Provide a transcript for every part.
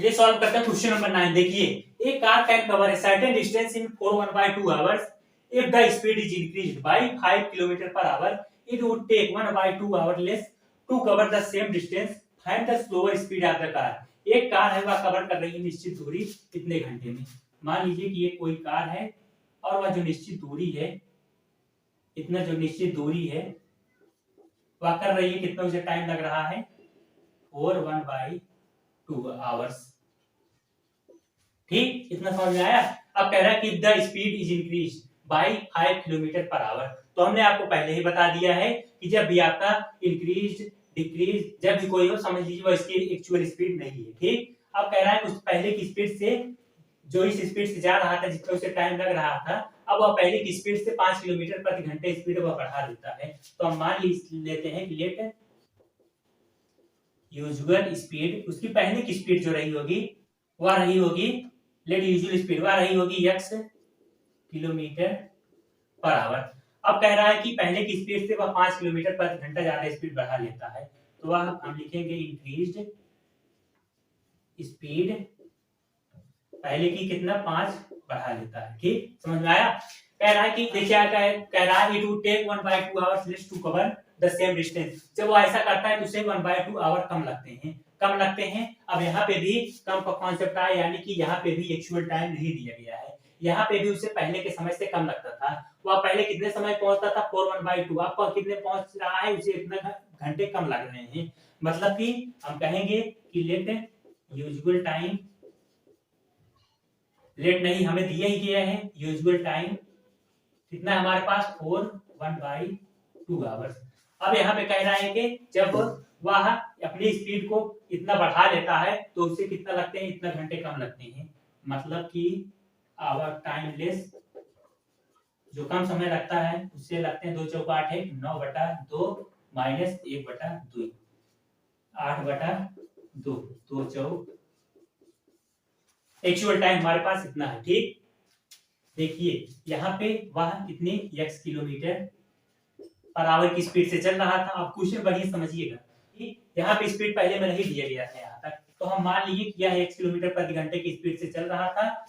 चलिए सॉल्व करते हैं क्वेश्चन नंबर 9। देखिए, a car can cover a certain distance in 4 1/2 hours if the speed is increased by 5 km per hour. It would take 1/2 hour less to cover the same distance. Find the slower speed of the car. एक car है, वह cover कर रही है निश्चित दूरी कितने घंटे में। मान लीजिए कि ये कोई कार है और वह जो निश्चित दूरी है, इतना जो निश्चित दूरी है वह कर रही है, कितना उसे टाइम लग रहा है 4 1/2 hours। ठीक, इतना समझ में आया। अब कह रहा है कि the speed is increase bye 5 kilometre per hour. तो हमने आपको पहले ही बता दिया है कि जब भी आपका इंक्रीज डिक्रीज जब भी कोई हो, समझ लीजिए वो इसकी एक्चुअल स्पीड नहीं है। ठीक, अब कह रहा है उस पहले की स्पीड से, जो इस स्पीड से जा रहा था, जितना उसे टाइम लग रहा था, अब वह पहले की स्पीड से 5 किलोमीटर प्रति घंटे स्पीड वह बढ़ा देता है। तो हम मान लेते हैं कि लेट यूजुअल स्पीड, उसकी पहले की स्पीड जो रही होगी वह रही होगी, लेट यूजुअल स्पीड वह रही होगी x किलोमीटर पर आवर। अब कह रहा है कि पहले की स्पीड से वह 5 किलोमीटर प्रति घंटा ज्यादा स्पीड बढ़ा लेता है। तो वह हम लिखेंगे इंक्रीज्ड स्पीड, पहले की कितना 5 बढ़ा लेता है। ठीक, समझ में आया। कह रहा है कि देखिए क्या कह रहा है, it would take 1/2 hours less to cover the same distance। जब वो ऐसा करता है तो उसे 1/2 आवर कम लगते हैं। अब यहाँ पे भी कम का कॉन्सेप्ट आया, यानी कि यहाँ पे भी एक्चुअल टाइम नहीं दिया गया है। यहाँ पे भी उसे पहले के समय से कम लगता था। वह पहले कितने समय पहुंचता था 4 1/2, आपको कितने पहुंच रहा है, उसे इतना घंटे कम लग रहे हैं। मतलब कि हम कहेंगे कि लेट यूजुअल टाइम, लेट नहीं हमें दिया ही गया है, यूजुअल टाइम कितना हमारे पास 4 1/2 आवर्स। अब यहाँ पे कह रहा है कि जब वह अपनी स्पीड को इतना बढ़ा लेता है तो उसे कितना लगते हैं, इतना घंटे कम लगते हैं। मतलब कि आवर टाइम लेस, जो कम समय लगता है उससे लगते हैं 2 चौका 8 है, 9/2 माइनस 1/2, 8/2, 2 चौक, एक्चुअल टाइम हमारे पास इतना है। ठीक, देखिए यहाँ पे वह कितनी x किलोमीटर पर आवर की स्पीड से चल रहा था। आप क्वेश्चन बढ़िया समझिएगा, यहाँ पे स्पीड पहले में नहीं दिया गया था यहाँ तक। तो हम मान लीजिए कि यह 1 किलोमीटर प्रति घंटे की स्पीड से चल रहा था,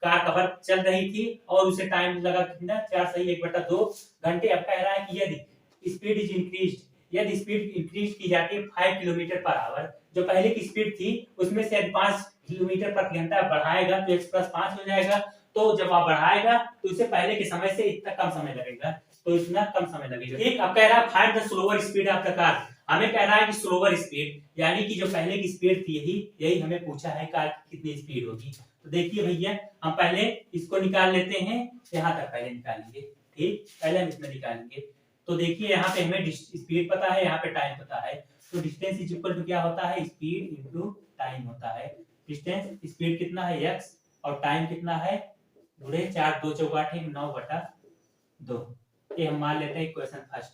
कार कवर चल रही थी और उसे टाइम लगा कितना 4 सही 1/2 घंटे। अब कह रहा है कि यदि स्पीड इज इंक्रीज, यदि स्पीड इंक्रीज की जाती है 5 किलोमीटर पर आवर, जो पहले की स्पीड थी उसमें से 5 किलोमीटर प्रति घंटा बढ़ाएगा तो x + 5 हो जाएगा। तो जब आप बढ़ाएगा तो उसे पहले के समय से इतना कम समय लगेगा, तो इतना कम समय लगेगा। ठीक, अब कह रहा है find the slower speed of the car. हमें कह रहा है कि स्लोअर स्पीड, यानी कि जो पहले की स्पीड थी यही हमें पूछा है कार की कितनी स्पीड होगी। तो देखिए भैया, हम पहले इसको निकाल लेते हैं, यहाँ तक पहले निकालेंगे। ठीक, पहले हम इसमें निकालेंगे। तो देखिए यहाँ पे हमें स्पीड पता है, यहाँ पे टाइम पता है। तो डिस्टेंस इज इक्वल टू क्या होता है, स्पीड इनटू टाइम होता है। डिस्टेंस, स्पीड कितना है x और टाइम कितना है, 4 2 चौका 8 9/2। ये हम मान लेते हैं इक्वेशन फर्स्ट।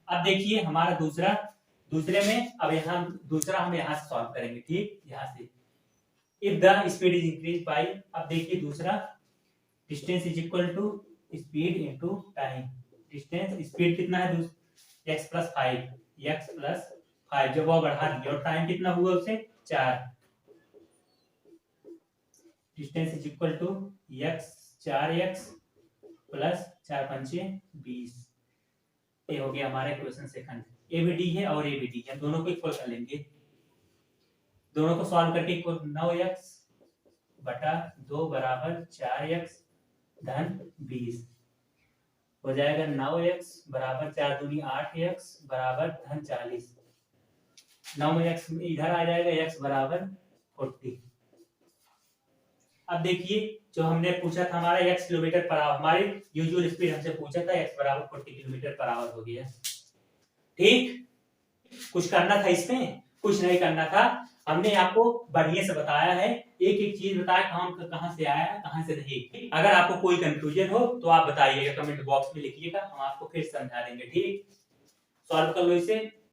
अब देखिए हमारा दूसरे में, अब यहाँ दूसरा हम यहाँ से सॉल्व करेंगे। ठीक, यहाँ से if the speed is increase by, अब देखिए दूसरा, distance is equal to speed into time. Distance, speed कितना है x + 5, जब वो बढ़ा दिया और टाइम कितना हुआ उसे 4। Distance is equal to x 4x + 4 5 20। ये हो गया हमारा इक्वेशन सेकंड। ए भी डी है और ए भी डी है, दोनों को इक्वल कर लेंगे। दोनों को सॉल्व करके इक्वल 9x/2 = 4x + 20 हो जाएगा। 9x = 4 दूनी 8x = 40। 9x इधर आ जाएगा, x = 40। अब देखिए जो हमने पूछा था हमारा x किलोमीटर पर आवर, हमारी यूजुअल स्पीड हमसे पूछा था, x = 40 किलोमीटर पर आवर हो गया। ठीक, कुछ करना था इसमें, कुछ नहीं करना था। हमने आपको बढ़िया से बताया है, एक एक चीज बताया कहां से आया है कहां से नहीं। अगर आपको कोई कंफ्यूजन हो तो आप बताइएगा, कमेंट बॉक्स में लिखिएगा, हम आपको फिर समझा देंगे। ठीक, सॉल्व कर लो इसे।